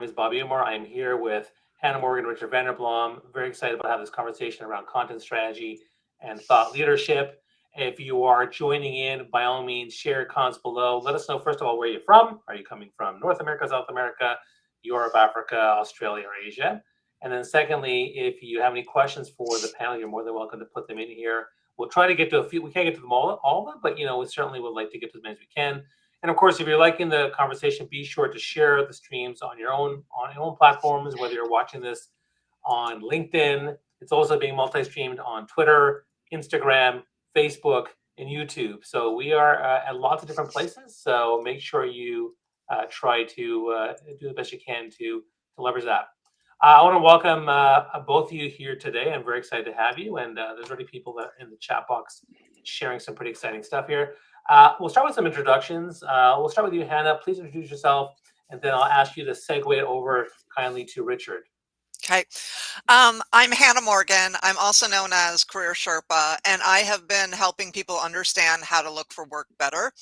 is Bobby Umar. I'm here with Hannah Morgan, Richard Vanderblom. Very excited about having this conversation around content strategy and thought leadership. If you are joining in, by all means, share your comments below. Let us know, first of all, where you're from. Are you coming from North America, South America, Europe, Africa, Australia, or Asia? And then secondly, if you have any questions for the panel, you're more than welcome to put them in here. We'll try to get to a few. We can't get to them all of them, but we certainly would like to get to as many as we can. And of course, if you're liking the conversation, be sure to share the streams on your own platforms, whether you're watching this on LinkedIn. It's also being multi-streamed on Twitter, Instagram, Facebook, and YouTube. So we are at lots of different places. So make sure you try to do the best you can to leverage that. I want to welcome both of you here today. I'm very excited to have you. And there's already people that are in the chat box sharing some pretty exciting stuff here. We'll start with some introductions. We'll start with you, Hannah. Please introduce yourself, and then I'll ask you to segue it over kindly to Richard. Okay. I'm Hannah Morgan. I'm also known as Career Sherpa, and I have been helping people understand how to look for work better.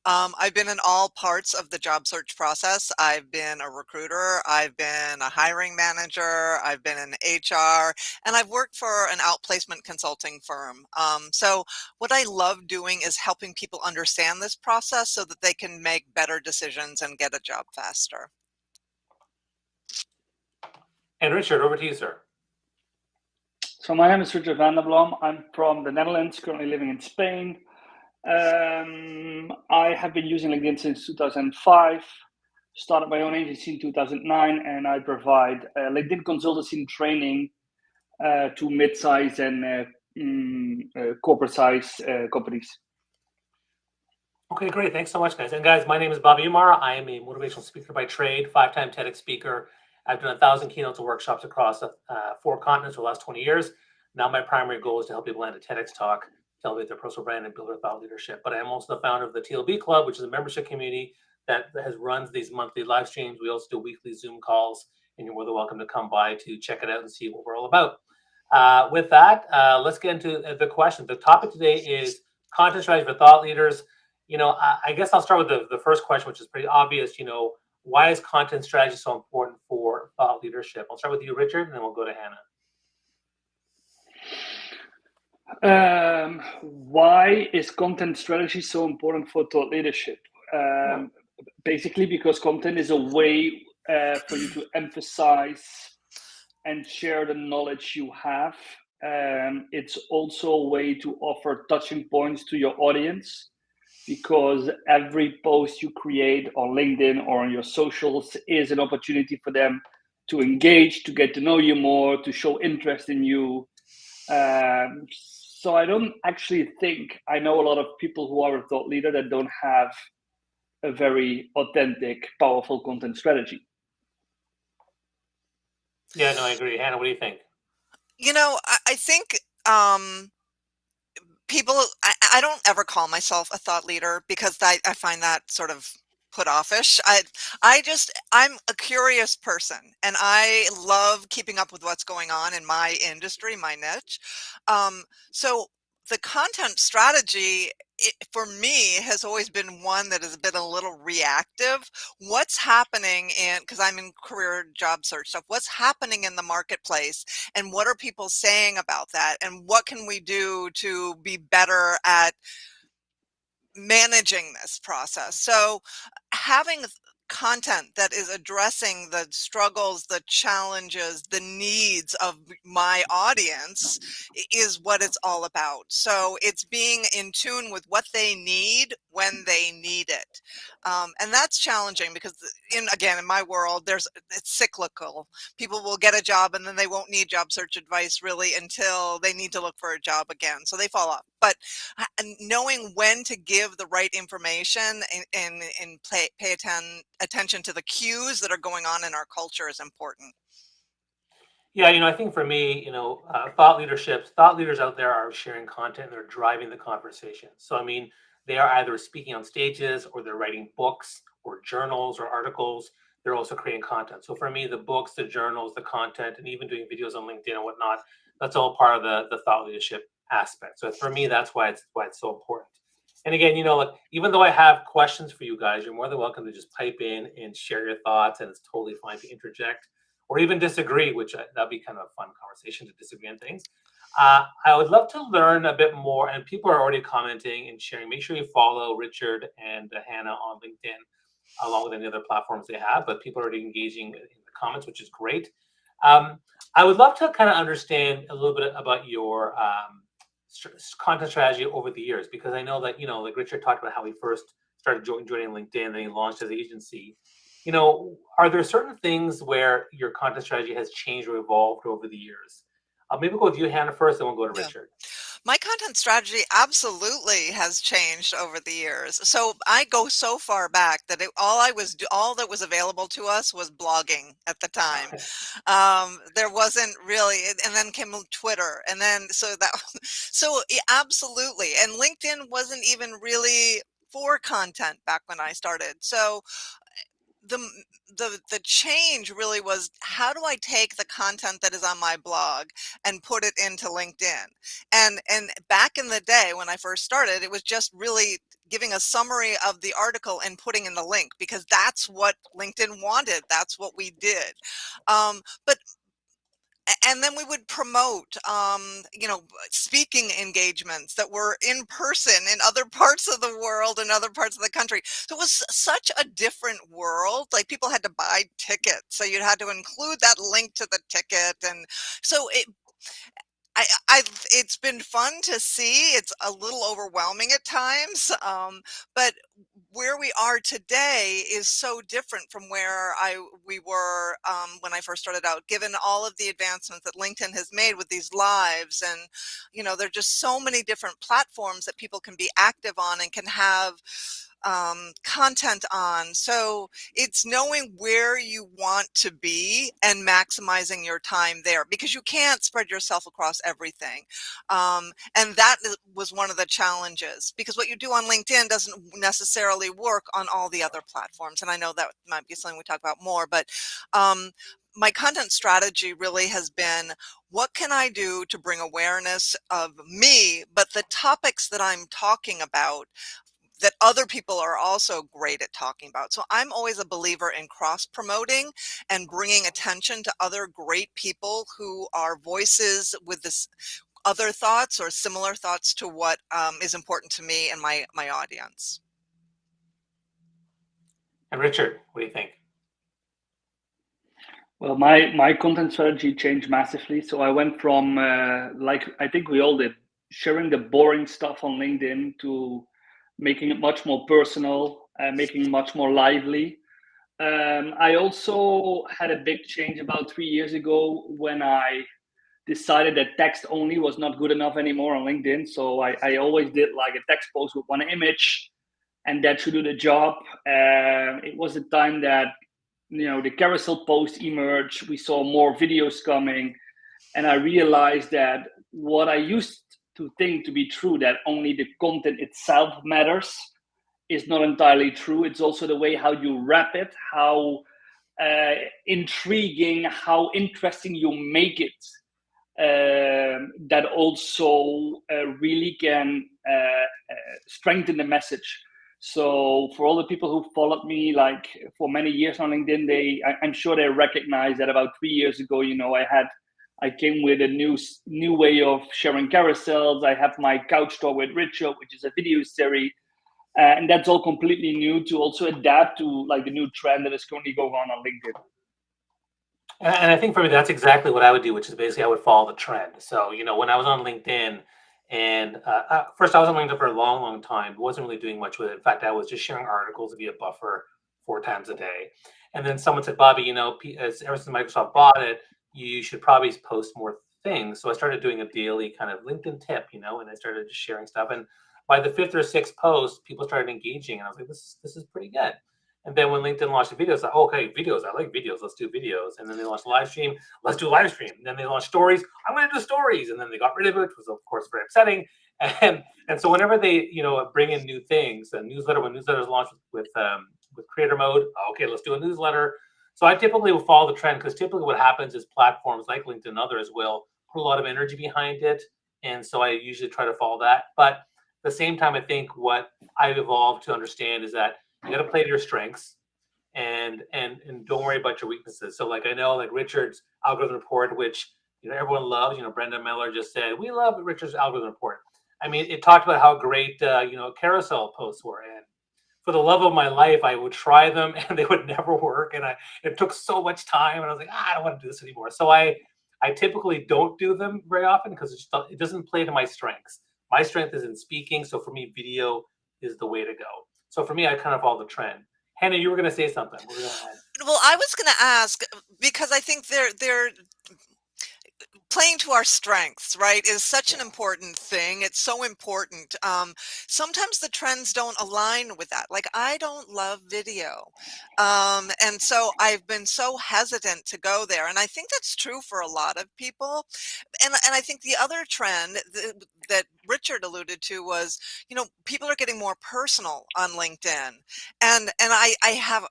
I've been in all parts of the job search process. I've been a recruiter, I've been a hiring manager, I've been in HR, and I've worked for an outplacement consulting firm. So what I love doing is helping people understand this process so that they can make better decisions and get a job faster. And Richard, over to you, sir. So my name is Richard Vanderblom. I'm from the Netherlands, currently living in Spain. I have been using LinkedIn since 2005, started my own agency in 2009, and I provide LinkedIn consultancy and training to mid-size and corporate-size companies. Okay, great. Thanks so much, guys. And guys, my name is Bobby Umar. I am a motivational speaker by trade, 5-time TEDx speaker. I've done 1,000 keynotes and workshops across 4 continents for the last 20 years. Now my primary goal is to help people land a TEDx talk, to elevate their personal brand and build their thought leadership. But I am also the founder of the TLB Club, which is a membership community that runs these monthly live streams. We also do weekly Zoom calls, and you're more than welcome to come by to check it out and see what we're all about. With that, let's get into the question. The topic today is content strategy for thought leaders. I guess I'll start with the first question, which is pretty obvious. Why is content strategy so important for thought leadership? I'll start with you, Richard, and then we'll go to Hannah. Why is content strategy so important for thought leadership? Basically, because content is a way for you to emphasize and share the knowledge you have. It's also a way to offer touching points to your audience, because every post you create on LinkedIn or on your socials is an opportunity for them to engage, to get to know you more, to show interest in you. So I don't actually think, I know a lot of people who are a thought leader that don't have a very authentic, powerful content strategy. Yeah, no, I agree. Hannah, what do you think? I think people, I don't ever call myself a thought leader because I find that sort of put offish. I'm a curious person, and I love keeping up with what's going on in my industry, my niche. So the content strategy, for me, has always been one that has been a little reactive. What's happening because I'm in career job search stuff, what's happening in the marketplace, and what are people saying about that, and what can we do to be better at managing this process? So having content that is addressing the struggles, the challenges, the needs of my audience is what it's all about. So it's being in tune with what they need when they need it. And that's challenging because in my world, it's cyclical. People will get a job and then they won't need job search advice really until they need to look for a job again. So they fall off. But knowing when to give the right information and pay attention to the cues that are going on in our culture is important. Yeah, I think for me, thought leaders out there are sharing content and they're driving the conversation. So, they are either speaking on stages or they're writing books or journals or articles. They're also creating content. So for me, the books, the journals, the content, and even doing videos on LinkedIn and whatnot, that's all part of the thought leadership aspect. So for me, that's why it's so important. And again, like even though I have questions for you guys, you're more than welcome to just pipe in and share your thoughts, and it's totally fine to interject or even disagree, which that'd be kind of a fun conversation to disagree on things. I would love to learn a bit more, and people are already commenting and sharing. Make sure you follow Richard and Hannah on LinkedIn, along with any other platforms they have. But people are already engaging in the comments, which is great. I would love to kind of understand a little bit about your content strategy over the years, because I know that like Richard talked about how he first started joining LinkedIn, then he launched his agency. Are there certain things where your content strategy has changed or evolved over the years? Maybe we'll go with you, Hannah, first, and we'll go to Yeah. Richard. My content strategy absolutely has changed over the years. So I go so far back that all that was available to us was blogging at the time. There wasn't really, and then came Twitter, and then absolutely, and LinkedIn wasn't even really for content back when I started. So the the change really was, how do I take the content that is on my blog and put it into LinkedIn? And back in the day when I first started, it was just really giving a summary of the article and putting in the link, because that's what LinkedIn wanted. That's what we did. But and then we would promote speaking engagements that were in person in other parts of the world and other parts of the country. So it was such a different world. Like, people had to buy tickets, so you had to include that link to the ticket. And so it's been fun to see. It's a little overwhelming at times, but where we are today is so different from where we were when I first started out, given all of the advancements that LinkedIn has made with these lives. And there are just so many different platforms that people can be active on and can have content on. So it's knowing where you want to be and maximizing your time there, because you can't spread yourself across everything. And that was one of the challenges, because what you do on LinkedIn doesn't necessarily work on all the other platforms. And I know that might be something we talk about more, but my content strategy really has been, what can I do to bring awareness of me, but the topics that I'm talking about that other people are also great at talking about. So I'm always a believer in cross promoting and bringing attention to other great people who are voices with this other thoughts or similar thoughts to what is important to me and my audience. And Richard, what do you think? Well, my content strategy changed massively. So I went from, like I think we all did, sharing the boring stuff on LinkedIn to making it much more personal, making it much more lively. I also had a big change about 3 years ago when I decided that text only was not good enough anymore on LinkedIn. So I always did like a text post with one image, and that should do the job. It was a time that the carousel post emerged. We saw more videos coming, and I realized that what I used to think to be true, that only the content itself matters, is not entirely true. It's also the way how you wrap it, how intriguing, how interesting you make it, that also really can strengthen the message. So for all the people who followed me like for many years on LinkedIn, I'm sure they recognize that about 3 years ago, I came with a new way of sharing carousels. I have my couch talk with Richard, which is a video series. And that's all completely new to also adapt to like the new trend that is currently going on LinkedIn. And I think for me, that's exactly what I would do, which is basically I would follow the trend. So, when I was on LinkedIn, and first I was on LinkedIn for a long, long time, wasn't really doing much with it. In fact, I was just sharing articles via Buffer 4 times a day. And then someone said, Bobby, ever since Microsoft bought it, you should probably post more things. So I started doing a daily kind of LinkedIn tip, and I started just sharing stuff. And by the 5th or 6th post, people started engaging, and I was like, this is pretty good. And then when LinkedIn launched videos, like, okay, videos, I like videos, let's do videos. And then they launched Livestream, let's do Livestream. And then they launched stories, I'm going to do stories. And then they got rid of it, which was of course very upsetting. And so whenever they bring in new things, a newsletter, when newsletters launch with creator mode, okay, let's do a newsletter. So I typically will follow the trend, because typically what happens is platforms like LinkedIn and others will put a lot of energy behind it. And so I usually try to follow that. But the same time, I think what I've evolved to understand is that you got to play to your strengths and don't worry about your weaknesses. So like I know like Richard's algorithm report, which everyone loves. Brenda Miller just said we love Richard's algorithm report. I mean, it talked about how great carousel posts were, and for the love of my life, I would try them and they would never work, and it took so much time, and I was like, I don't want to do this anymore. So I typically don't do them very often because it doesn't play to my strengths. My strength is in speaking, so for me, video is the way to go. So for me, I kind of follow the trend. Hannah, you were going to say something. What were you going to add? Well, I was going to ask, because I think they're playing to our strengths, right, is such an important thing. It's so important. Sometimes the trends don't align with that. Like, I don't love video. And so I've been so hesitant to go there. And I think that's true for a lot of people. And I think the other trend that Richard alluded to was, people are getting more personal on LinkedIn. And I have,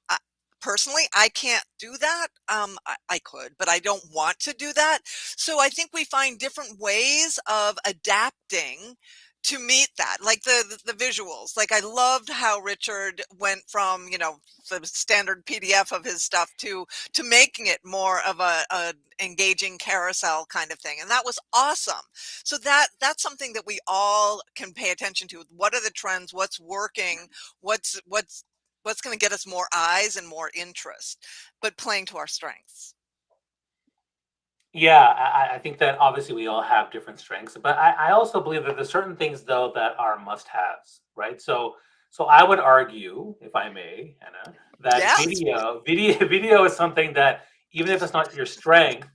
personally, I can't do that. I could, but I don't want to do that. So I think we find different ways of adapting to meet that, like the visuals. Like, I loved how Richard went from the standard PDF of his stuff to making it more of a engaging carousel kind of thing, and that was awesome. So that's something that we all can pay attention to. What are the trends? What's working? What's going to get us more eyes and more interest, but playing to our strengths. Yeah, I think that obviously we all have different strengths, but I also believe that there's certain things though that are must-haves, right? So I would argue, if I may, Hannah, that Yes. video is something that even if it's not your strength,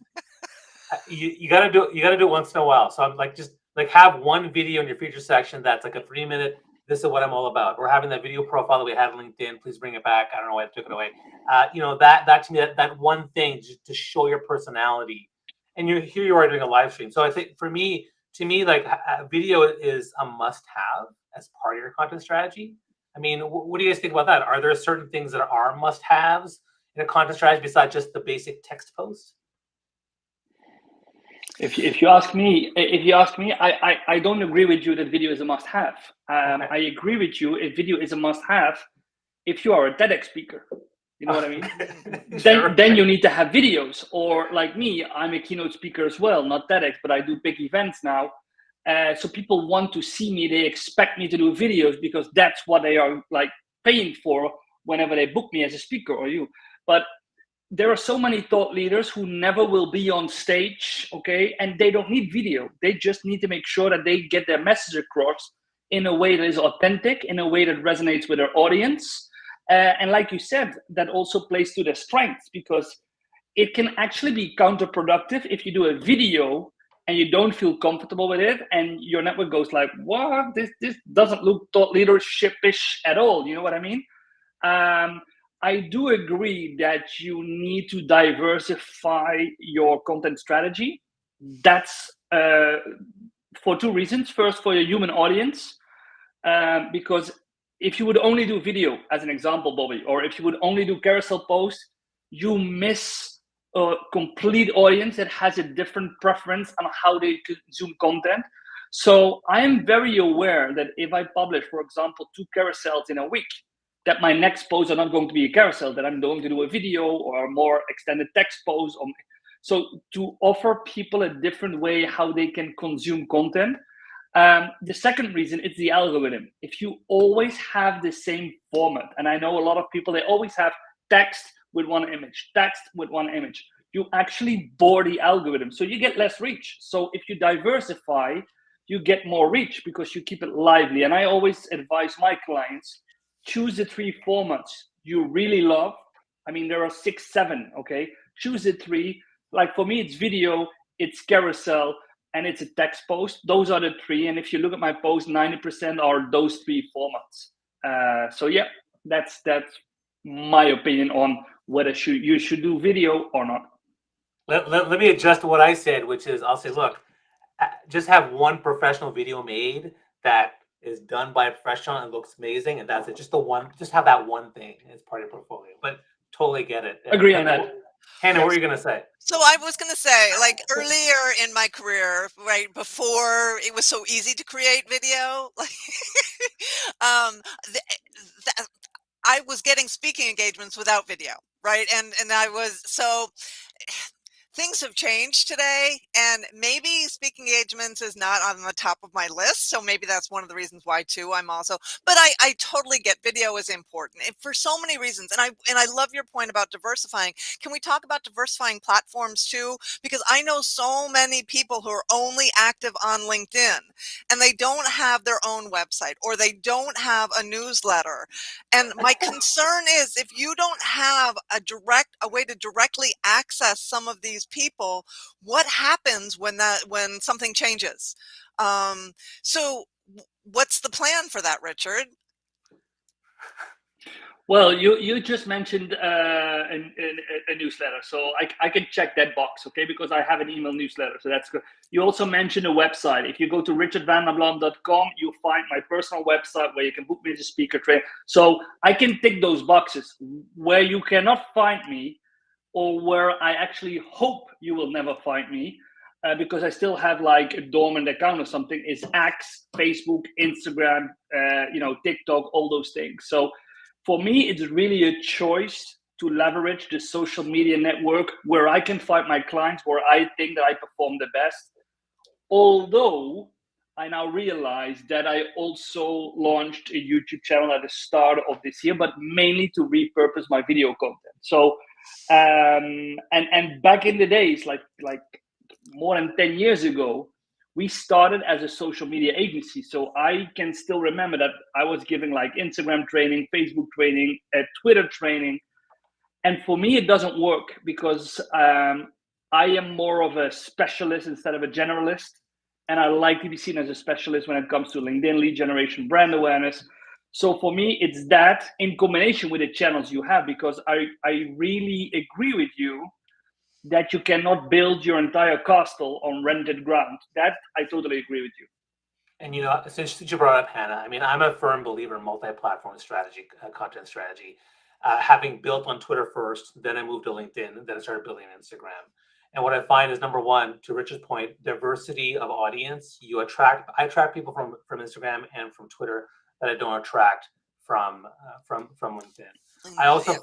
you got to do it once in a while. So I'm like, just like have one video in your feature section that's like a 3-minute. This is what I'm all about. We're having that video profile that we had on LinkedIn. Please bring it back. I don't know why I took it away. That to me, that one thing just to show your personality. And here you are doing a live stream. So I think to me, like video is a must-have as part of your content strategy. I mean, what do you guys think about that? Are there certain things that are must-haves in a content strategy besides just the basic text post? If you ask me, I don't agree with you that video is a must-have. Okay. I agree with you if video is a must-have if you are a TEDx speaker. You know what I mean? Sure. Then you need to have videos. Or like me, I'm a keynote speaker as well, not TEDx, but I do big events now. So people want to see me. They expect me to do videos because that's what they are like paying for whenever they book me as a speaker or you. But there are so many thought leaders who never will be on stage, okay? And they don't need video. They just need to make sure that they get their message across in a way that is authentic, in a way that resonates with their audience. And like you said, that also plays to their strengths because it can actually be counterproductive if you do a video and you don't feel comfortable with it and your network goes like, what? This doesn't look thought leadership-ish at all. You know what I mean? I do agree that you need to diversify your content strategy. That's for two reasons. First, for your human audience, because if you would only do video, as an example, Bobby, or if you would only do carousel posts, you miss a complete audience that has a different preference on how they consume content. So I am very aware that if I publish, for example, 2 carousels in a week, that my next posts are not going to be a carousel, that I'm going to do a video or a more extended text post. So to offer people a different way how they can consume content. The second reason is the algorithm. If you always have the same format, and I know a lot of people, they always have text with one image, text with one image, you actually bore the algorithm. So you get less reach. So if you diversify, you get more reach because you keep it lively. And I always advise my clients, choose the 3 formats you really love. I mean, there are 6, 7, okay? Choose the 3. Like for me, it's video, it's carousel, and it's a text post. Those are the 3. And if you look at my posts, 90% are those 3 formats. So yeah, that's my opinion on whether you should do video or not. Let me adjust what I said, which is I'll say, look, just have one professional video made that is done by a professional and looks amazing, and that's it. Just have that one thing as part of your portfolio. But totally get it. Agree on that. Hannah, what were you going to say? So I was going to say, like earlier in my career, right before it was so easy to create video, like um, th- th- I was getting speaking engagements without video, right? And I was so things have changed today, and maybe speaking engagements is not on the top of my list. So maybe that's one of the reasons why too. I'm also, but I totally get video is important and for so many reasons. And I love your point about diversifying. Can we talk about diversifying platforms too? Because I know so many people who are only active on LinkedIn and they don't have their own website or they don't have a newsletter. And my concern is if you don't have a way to directly access some of these people, what happens when something changes? Um, so what's the plan for that, Richard? Well, you just mentioned a newsletter, so I can check that box, okay? Because I have an email newsletter, so that's good. You also mentioned a website. If you go to richardvanderblom.com, you'll find my personal website where you can book me as a speaker trainer. So I can tick those boxes. Where you cannot find me, or where I actually hope you will never find me, because I still have like a dormant account or something, is X, Facebook, Instagram, TikTok, all those things. So for me, it's really a choice to leverage the social media network where I can find my clients, where I think that I perform the best. Although I now realize that I also launched a YouTube channel at the start of this year, but mainly to repurpose my video content. So, and back in the days, like more than 10 years ago, we started as a social media agency. So I can still remember that I was giving like Instagram training, Facebook training, Twitter training. And for me, it doesn't work because I am more of a specialist instead of a generalist. And I like to be seen as a specialist when it comes to LinkedIn lead generation, brand awareness. So for me, it's that in combination with the channels you have, because I really agree with you that you cannot build your entire castle on rented ground. That I totally agree with you. And since you brought up Hannah, I mean, I'm a firm believer in multi-platform strategy, content strategy. Having built on Twitter first, then I moved to LinkedIn, and then I started building Instagram. And what I find is, number one, to Richard's point, diversity of audience. I attract people from Instagram and from Twitter that I don't attract from LinkedIn. I also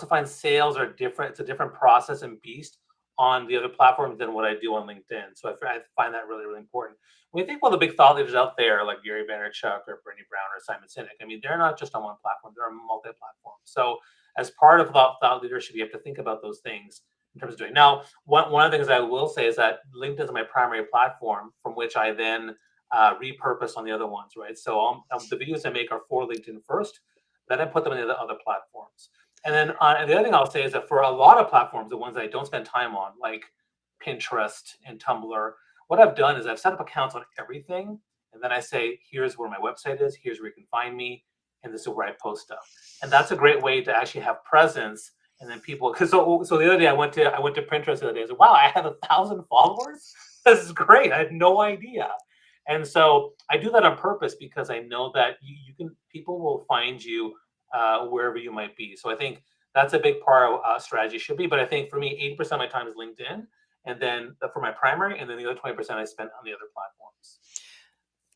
find sales are different. It's a different process and beast on the other platforms than what I do on LinkedIn. So I find that really, really important. When you think about the big thought leaders out there like Gary Vaynerchuk or Bernie Brown or Simon Sinek, I mean, they're not just on one platform, they're on multi-platform. So as part of thought leadership, you have to think about those things in terms of doing. Now, one of the things I will say is that LinkedIn is my primary platform from which I then repurpose on the other ones, right? So the videos I make are for LinkedIn first, then I put them in the other platforms. And then and the other thing I'll say is that for a lot of platforms, the ones that I don't spend time on, like Pinterest and Tumblr, what I've done is I've set up accounts on everything, and then I say, here's where my website is, here's where you can find me, and this is where I post stuff. And that's a great way to actually have presence. And then people, because so the other day I went to Pinterest the other day. I said, wow, I have 1,000 followers. This is great. I had no idea. And so I do that on purpose because I know that people will find you wherever you might be. So I think that's a big part of strategy should be. But I think for me, 80% of my time is LinkedIn, and then for my primary, and then the other 20% I spend on the other platforms.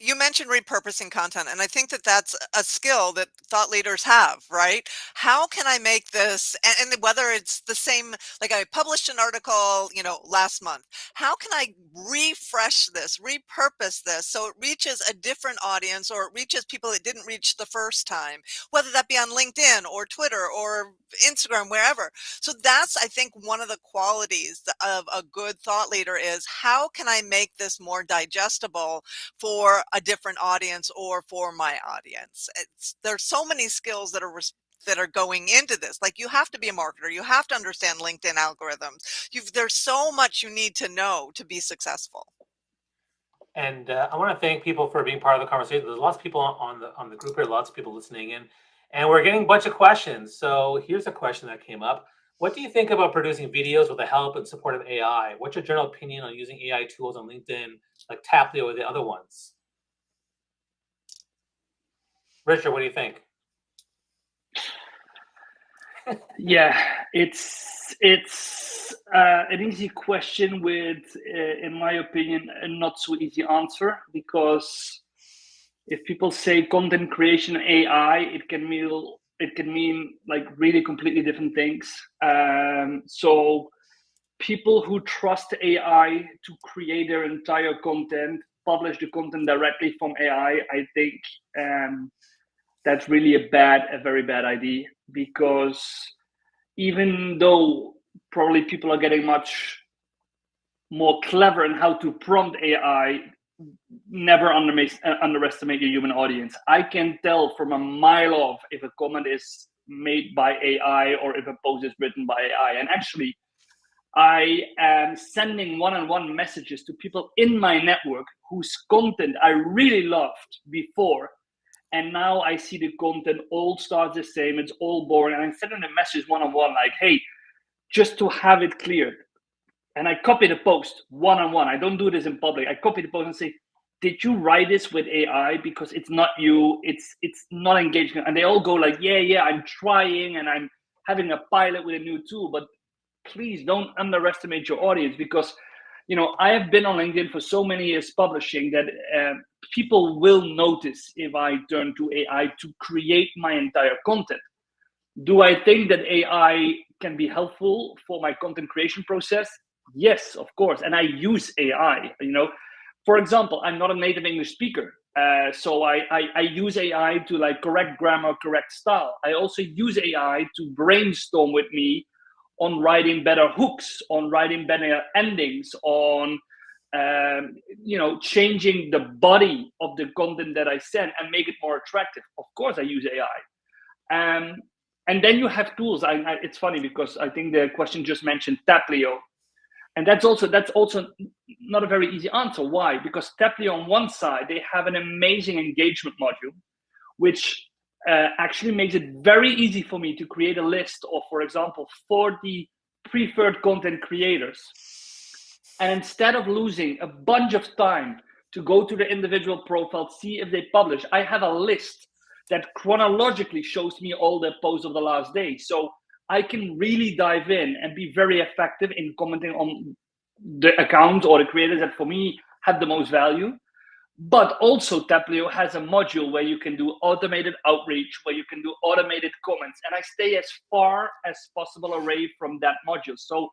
You mentioned repurposing content, and I think that that's a skill that thought leaders have, right? How can I make this, and whether it's the same, like I published an article, last month, how can I refresh this, repurpose this so it reaches a different audience or it reaches people it didn't reach the first time, whether that be on LinkedIn or Twitter or Instagram, wherever. So that's, I think, one of the qualities of a good thought leader is how can I make this more digestible for a different audience or for my audience. There's so many skills that are going into this. Like you have to be a marketer, you have to understand LinkedIn algorithms. There's so much you need to know to be successful. And I want to thank people for being part of the conversation. There's lots of people on the group here, lots of people listening in, and we're getting a bunch of questions. So here's a question that came up. What do you think about producing videos with the help and support of AI? What's your general opinion on using AI tools on LinkedIn, like Taplio or the other ones? Richard, what do you think? Yeah, it's an easy question with, in my opinion, a not so easy answer, because if people say content creation AI, it can mean like really completely different things. So people who trust AI to create their entire content, publish the content directly from AI, I think that's really a very bad idea, because even though probably people are getting much more clever in how to prompt AI, never underestimate your human audience. I can tell from a mile off if a comment is made by AI or if a post is written by AI. And actually, I am sending one-on-one messages to people in my network whose content I really loved before. And now I see the content all starts the same. It's all boring. And I'm sending a message one-on-one like, hey, just to have it cleared. And I copy the post one-on-one. I don't do this in public. I copy the post and say, did you write this with AI? Because it's not you. It's not engaging. And they all go like, yeah, I'm trying and I'm having a pilot with a new tool. But please don't underestimate your audience, because I have been on LinkedIn for so many years publishing that people will notice if I turn to AI to create my entire content. Do I think that AI can be helpful for my content creation process? Yes, of course. And I use AI. For example, I'm not a native English speaker. So I use AI to like correct grammar, correct style. I also use AI to brainstorm with me on writing better hooks, on writing better endings, on changing the body of the content that I send and make it more attractive. Of course, I use AI. And then you have tools. It's funny because I think the question just mentioned Taplio, and that's also not a very easy answer. Why? Because Taplio on one side, they have an amazing engagement module, which actually makes it very easy for me to create a list of, for example, 40 preferred content creators. And instead of losing a bunch of time to go to the individual profile, see if they publish, I have a list that chronologically shows me all the posts of the last day. So I can really dive in and be very effective in commenting on the accounts or the creators that for me have the most value. But also Taplio has a module where you can do automated outreach, where you can do automated comments. And I stay as far as possible away from that module. So,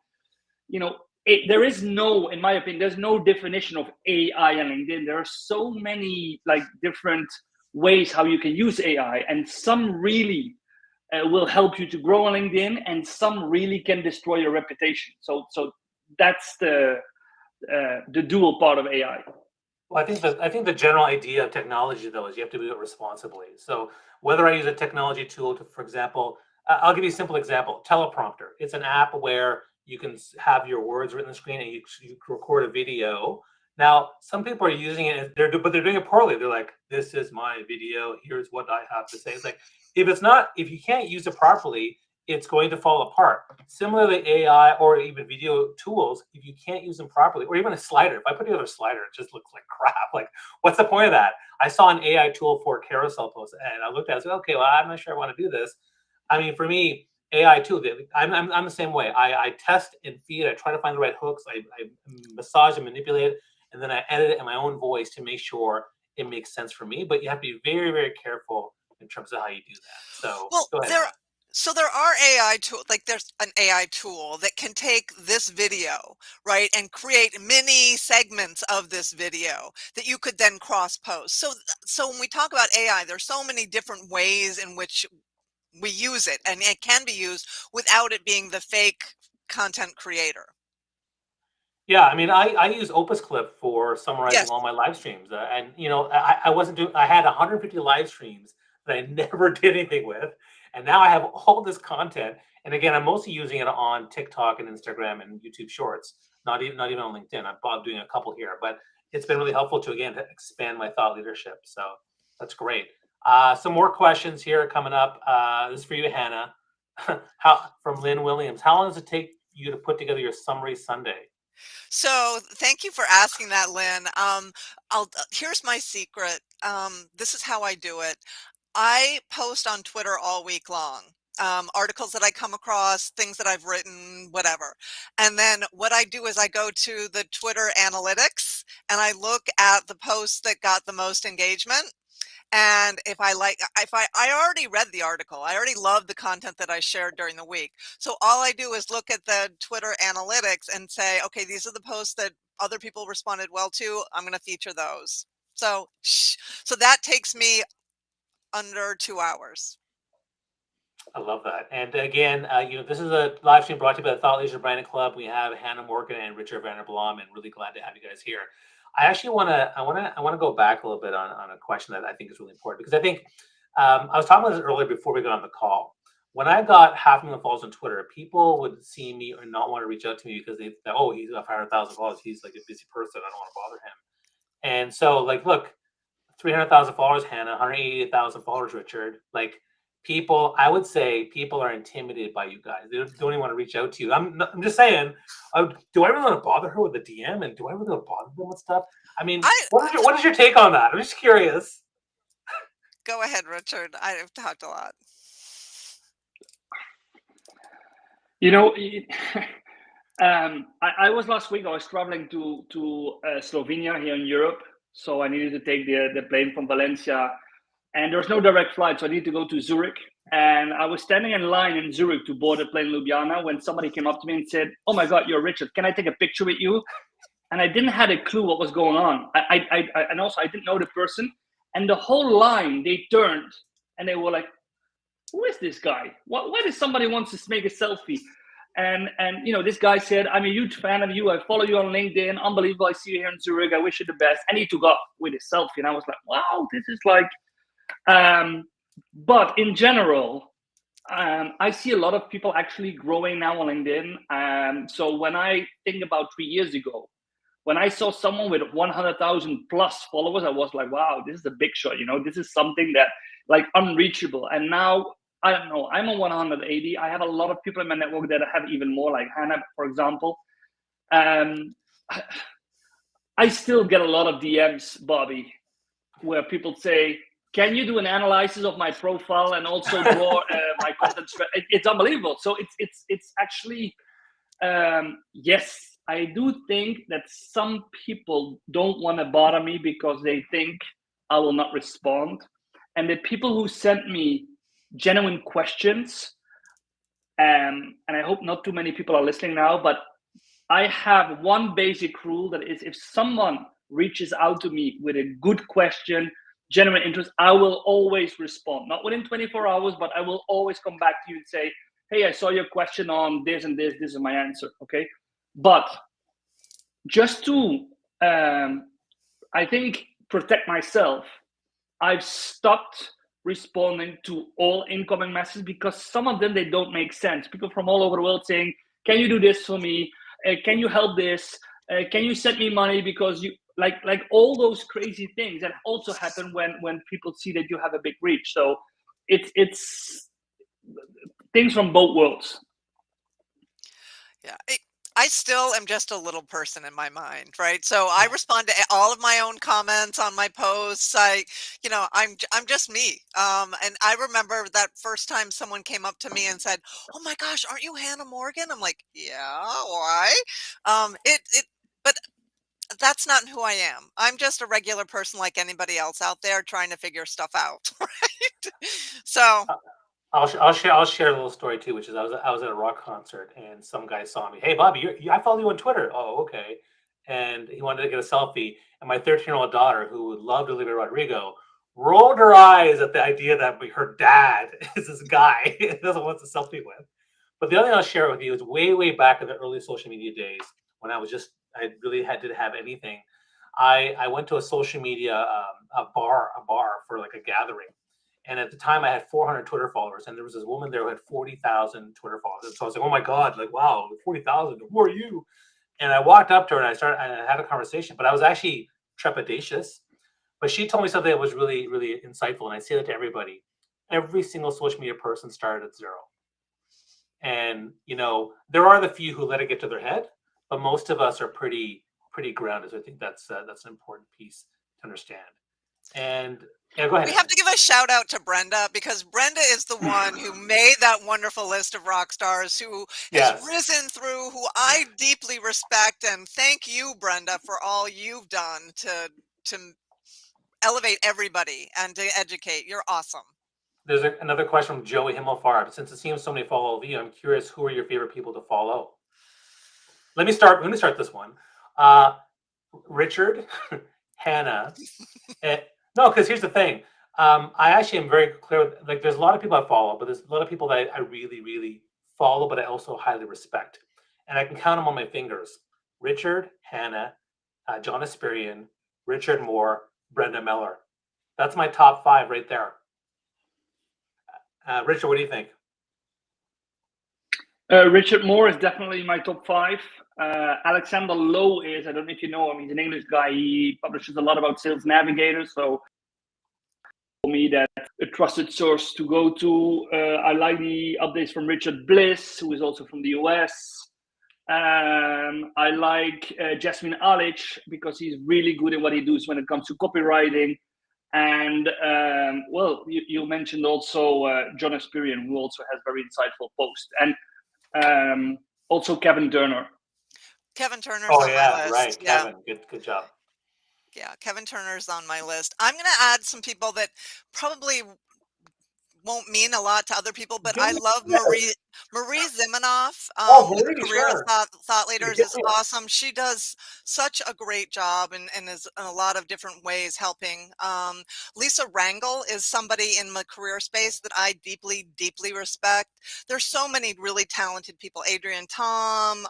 there is no, in my opinion, there's no definition of AI and LinkedIn. There are so many like different ways how you can use AI, and some really will help you to grow on LinkedIn, and some really can destroy your reputation. So that's the dual part of AI. Well, I think the general idea of technology, though, is you have to do it responsibly. So whether I use a technology tool to, for example, I'll give you a simple example: teleprompter. It's an app where you can have your words written on the screen and you record a video. Now, some people are using it, but they're doing it poorly. They're like, "This is my video. Here's what I have to say." It's like if you can't use it properly, it's going to fall apart. Similarly, AI or even video tools, if you can't use them properly, or even a slider. If I put together a slider, it just looks like crap. Like, what's the point of that? I saw an AI tool for carousel posts, and I looked at it and said, okay, well, I'm not sure I want to do this. I mean, for me, AI too, I'm the same way. I test and feed. I try to find the right hooks. I massage and manipulate it, and then I edit it in my own voice to make sure it makes sense for me. But you have to be very, very careful in terms of how you do that. So Well, go ahead. there are AI tool, like there's an AI tool that can take this video, right, and create mini segments of this video that you could then cross post. So when we talk about AI, there's so many different ways in which we use it, and it can be used without it being the fake content creator. Yeah, I mean, I use Opus Clip for Yes. summarizing all my live streams, and I wasn't doing. I had 150 live streams that I never did anything with, and now I have all this content. And again, I'm mostly using it on TikTok and Instagram and YouTube Shorts. Not even on LinkedIn. I'm doing a couple here, but it's been really helpful to expand my thought leadership. So that's great. Some more questions here coming up. This is for you, Hannah. How from Lynn Williams? How long does it take you to put together your summary Sunday? So thank you for asking that, Lynn. Here's my secret. This is how I do it. I post on Twitter all week long. articles that I come across, things that I've written, whatever. And then what I do is I go to the Twitter analytics and I look at the posts that got the most engagement. And if I already read the article, I already love the content that I shared during the week. So all I do is look at the Twitter analytics and say, okay, these are the posts that other people responded well to. I'm going to feature those. So that takes me under 2 hours. I love that. And again, this is a live stream brought to you by the Thought Leadership Branding Club. We have Hannah Morgan and Richard Van der Blom, and really glad to have you guys here. I actually I want to go back a little bit on a question that I think is really important, because I think I was talking about this earlier before we got on the call. When I got 500,000 followers on Twitter, people would see me or not want to reach out to me because they thought, oh, he's got 500,000 followers. He's like a busy person. I don't want to bother him. And so, like, look, 300,000 followers, Hannah, 188,000 followers, Richard. Like, people, I would say people are intimidated by you guys. They don't even want to reach out to you. I'm just saying, do I really want to bother her with a DM, and do I really want to bother them with stuff? I mean, what is your take on that? I'm just curious. Go ahead, Richard. I've talked a lot. You know, I was last week. I was traveling to Slovenia here in Europe, so I needed to take the plane from Valencia, and there was no direct flight, so I needed to go to Zurich. And I was standing in line in Zurich to board the plane Ljubljana when somebody came up to me and said, "Oh my God, you're Richard. Can I take a picture with you?" And I didn't have a clue what was going on. And also I didn't know the person. And the whole line, they turned and they were like, "Who is this guy? Why does somebody want to make a selfie?" And this guy said, "I'm a huge fan of you. I follow you on LinkedIn. Unbelievable. I see you here in Zurich. I wish you the best." And he took off with his selfie. And I was like, wow, this is like, but in general, I see a lot of people actually growing now on LinkedIn. So when I think about 3 years ago, when I saw someone with 100,000 plus followers, I was like, wow, this is a big shot. This is something that like unreachable. And now, I don't know, I'm on 180. I have a lot of people in my network that have even more, like Hannah, for example. I still get a lot of DMs, Bobby, where people say, "Can you do an analysis of my profile and also draw my content?" It's unbelievable. So it's actually, yes, I do think that some people don't want to bother me because they think I will not respond. And the people who send me genuine questions, and I hope not too many people are listening now, but I have one basic rule that is, if someone reaches out to me with a good question, genuine interest, I will always respond. Not within 24 hours, but I will always come back to you and say, "Hey, I saw your question on this and this. This is my answer." Okay. But just to, I think, protect myself, I've stopped responding to all incoming messages because some of them, they don't make sense. People from all over the world saying, "Can you do this for me? Can you help this? Can you send me money?" Because you like all those crazy things that also happen when people see that you have a big reach. So it's things from both worlds. Yeah. I still am just a little person in my mind, right? So I respond to all of my own comments on my posts. I'm just me. And I remember that first time someone came up to me and said, "Oh my gosh, aren't you Hannah Morgan?" I'm like, "Yeah, why?" But that's not who I am. I'm just a regular person like anybody else out there trying to figure stuff out, right? So I'll share a little story too, which is I was at a rock concert and some guy saw me. "Hey, Bobby, I follow you on Twitter." "Oh, okay." And he wanted to get a selfie. And my 13-year-old daughter, who would love Olivia Rodrigo, rolled her eyes at the idea that her dad is this guy he doesn't want to selfie with. But the other thing I'll share with you is way back in the early social media days when I really didn't have anything. I went to a social media a bar for like a gathering. And at the time, I had 400 Twitter followers, and there was this woman there who had 40,000 Twitter followers. And so I was like, "Oh my God, like, wow, 40,000, who are you?" And I walked up to her and I had a conversation, but I was actually trepidatious. But she told me something that was really, really insightful. And I say that to everybody. Every single social media person started at zero. And, there are the few who let it get to their head, but most of us are pretty grounded. So I think that's an important piece to understand. And yeah, go ahead. We have to give a shout out to Brenda, because Brenda is the one who made that wonderful list of rock stars, who has Yes. risen through, who I deeply respect. And thank you, Brenda, for all you've done to elevate everybody and to educate. You're awesome. There's another question from Joey Himmelfarb. Since it seems so many follow you, I'm curious, who are your favorite people to follow? Let me start this one. Richard, Hannah. No, because here's the thing. I actually am very clear. Like, there's a lot of people I follow, but there's a lot of people that I really, really follow, but I also highly respect. And I can count them on my fingers. Richard, Hannah, John Asperian, Richard Moore, Brenda Miller. That's my top 5 right there. Richard, what do you think? Richard Moore is definitely my top 5. Alexander Lowe is, I don't know if you know him, he's an English guy. He publishes a lot about sales navigators. So for me, that's a trusted source to go to. I like the updates from Richard Bliss, who is also from the US. I like Jasmine Alich, because he's really good at what he does when it comes to copywriting. And well, you mentioned also John Asperian, who also has very insightful posts. And also Kevin Turner. Kevin Turner's Oh on yeah, my list. right, Yeah. Kevin. Good job. Yeah, Kevin Turner's on my list. I'm going to add some people that probably won't mean a lot to other people, but I love Marie Zimenoff. With Marie, Career sure. Thought Leaders Get is there. awesome. She does such a great job and is in a lot of different ways helping. Lisa Rangel is somebody in the career space that I deeply, deeply respect. There's so many really talented people, Adrian Tom,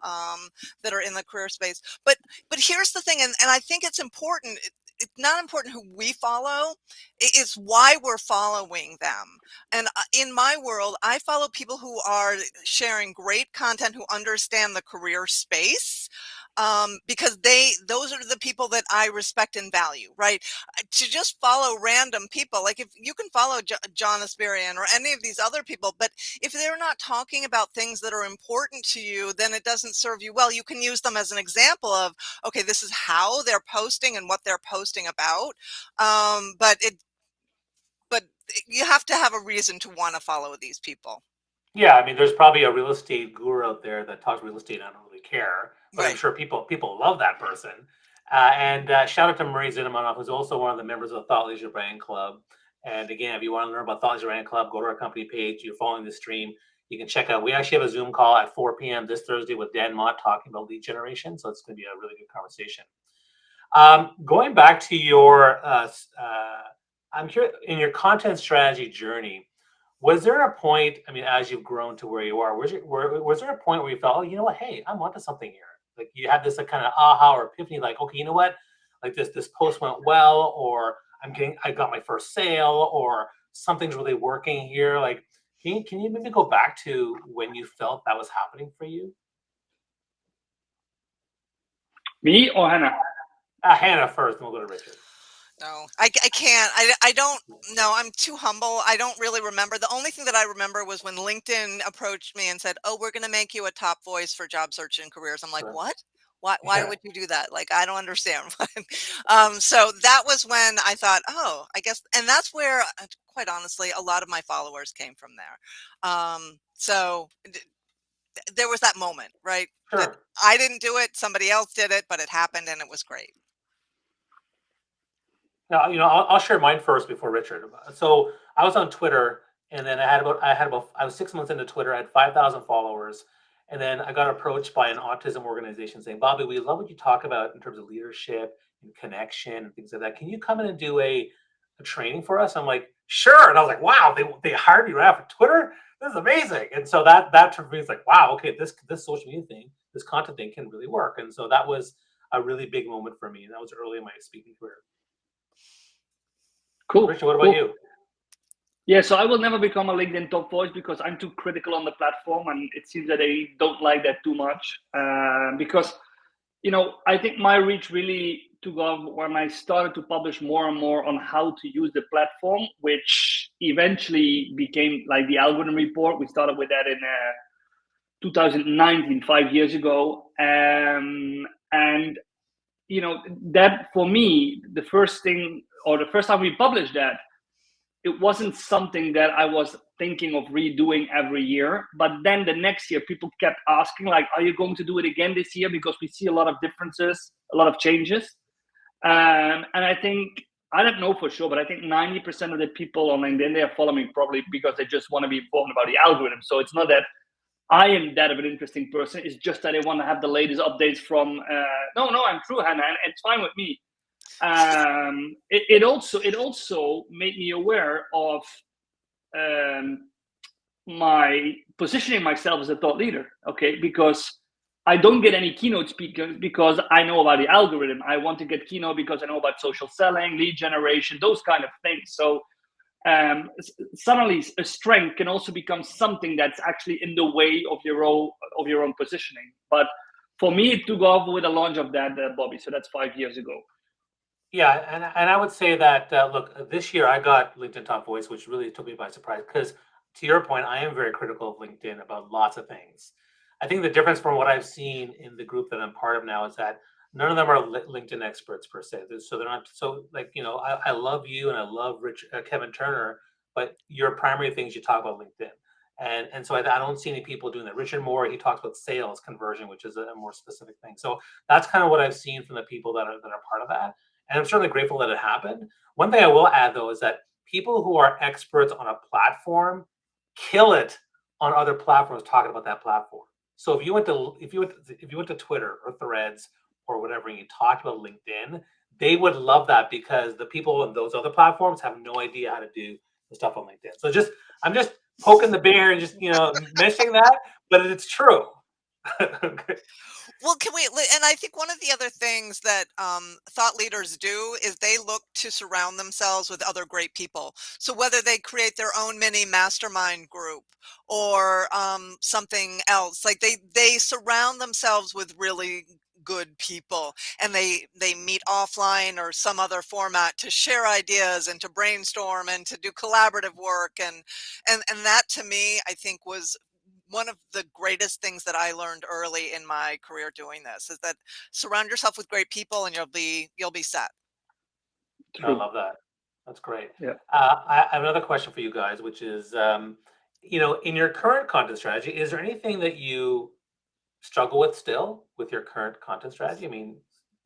that are in the career space. But here's the thing, and I think it's important. It's not important who we follow, it's why we're following them. And in my world, I follow people who are sharing great content, who understand the career space, because those are the people that I respect and value, right? To just follow random people, like if you can follow John Asperian or any of these other people, but if they're not talking about things that are important to you, then it doesn't serve you well. You can use them as an example of, okay, this is how they're posting and what they're posting about. But you have to have a reason to want to follow these people. Yeah, I mean, there's probably a real estate guru out there that talks real estate. I don't really care, but I'm Right. sure people love that person. And shout out to Marie Zinnemanoff, who's also one of the members of the Thought Leadership Brand Club. And again, if you want to learn about Thought Leadership Brand Club, go to our company page. You're following the stream. You can check out. We actually have a Zoom call at 4 p.m. this Thursday with Dan Mott talking about lead generation. So it's going to be a really good conversation. Going back to your, I'm here in your content strategy journey. Was there a point, I mean, as you've grown to where you are, was there a point where you felt, oh, you know what, hey, I'm onto something here? Like you had this like, kind of aha or epiphany, like, okay, you know what, like this post went well, or I got my first sale, or something's really working here. Like, can you maybe go back to when you felt that was happening for you? Me or Hannah? Hannah first, and we'll go to Richard. No, I can't. I don't know. I'm too humble. I don't really remember. The only thing that I remember was when LinkedIn approached me and said, "Oh, we're going to make you a top voice for job search and careers." I'm like, Sure. "What? Why Yeah. would you do that? Like, I don't understand." So that was when I thought, "Oh, I guess," and that's where, quite honestly, a lot of my followers came from there. So there was that moment, right? That Sure. I didn't do it, somebody else did it, but it happened and it was great. Now, I'll share mine first before Richard. So I was on Twitter, and then I was 6 months into Twitter. I had 5,000 followers, and then I got approached by an autism organization saying, "Bobby, we love what you talk about in terms of leadership and connection and things like that. Can you come in and do a training for us?" I'm like, "Sure." And I was like, "Wow, they hired me right off of Twitter. This is amazing." And so that to me is like, "Wow, okay, this social media thing, this content thing can really work." And so that was a really big moment for me, and that was early in my speaking career. Cool. Richard, what about you? Yeah, so I will never become a LinkedIn top voice because I'm too critical on the platform, and it seems that they don't like that too much. Because, I think my reach really took off when I started to publish more and more on how to use the platform, which eventually became like the algorithm report. We started with that in 2019, 5 years ago, and that for me, the first thing or the first time we published that, it wasn't something that I was thinking of redoing every year. But then the next year, people kept asking, like, are you going to do it again this year? Because we see a lot of differences, a lot of changes. And I think, I don't know for sure, but I think 90% of the people on LinkedIn, they are following me probably because they just want to be informed about the algorithm. So it's not that I am that of an interesting person. It's just that they want to have the latest updates from, no, I'm true, Hannah, and it's fine with me. It also made me aware of my positioning myself as a thought leader, okay? Because I don't get any keynote speakers because I know about the algorithm. I want to get keynote because I know about social selling, lead generation, those kind of things. So suddenly a strength can also become something that's actually in the way of your own positioning. But for me, it took off with the launch of that, Bobby. So that's 5 years ago. Yeah, and I would say that look, this year I got LinkedIn Top Voice, which really took me by surprise. Because to your point, I am very critical of LinkedIn about lots of things. I think the difference from what I've seen in the group that I'm part of now is that none of them are LinkedIn experts per se. So they're not so like I love you and I love Kevin Turner, but your primary things you talk about LinkedIn. And so I don't see any people doing that. Richard Moore, he talks about sales conversion, which is a more specific thing. So that's kind of what I've seen from the people that are part of that. And I'm certainly grateful that it happened. One thing I will add, though, is that people who are experts on a platform kill it on other platforms talking about that platform. So if you went to Twitter or Threads or whatever, and you talked about LinkedIn, they would love that because the people on those other platforms have no idea how to do the stuff on LinkedIn. So I'm just poking the bear and just mentioning that, but it's true. Okay. Well, and I think one of the other things that thought leaders do is they look to surround themselves with other great people. So whether they create their own mini mastermind group or something else, like they surround themselves with really good people, and they meet offline or some other format to share ideas and to brainstorm and to do collaborative work, and that to me I think was one of the greatest things that I learned early in my career doing this, is that surround yourself with great people and you'll be set. I love that. That's great. Yeah. I have another question for you guys, which is, in your current content strategy, is there anything that you struggle with still with your current content strategy? I mean,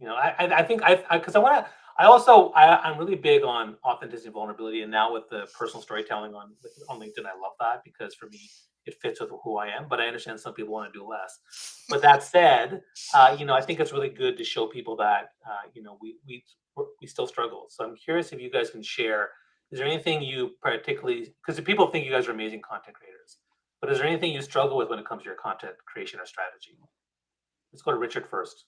I think because I'm really big on authenticity and vulnerability, and now with the personal storytelling on LinkedIn, I love that because for me it fits with who I am. But I understand some people want to do less. But that said, I think it's really good to show people that we still struggle. So I'm curious if you guys can share. Is there anything you particularly, because people think you guys are amazing content creators, but is there anything you struggle with when it comes to your content creation or strategy? Let's go to Richard first.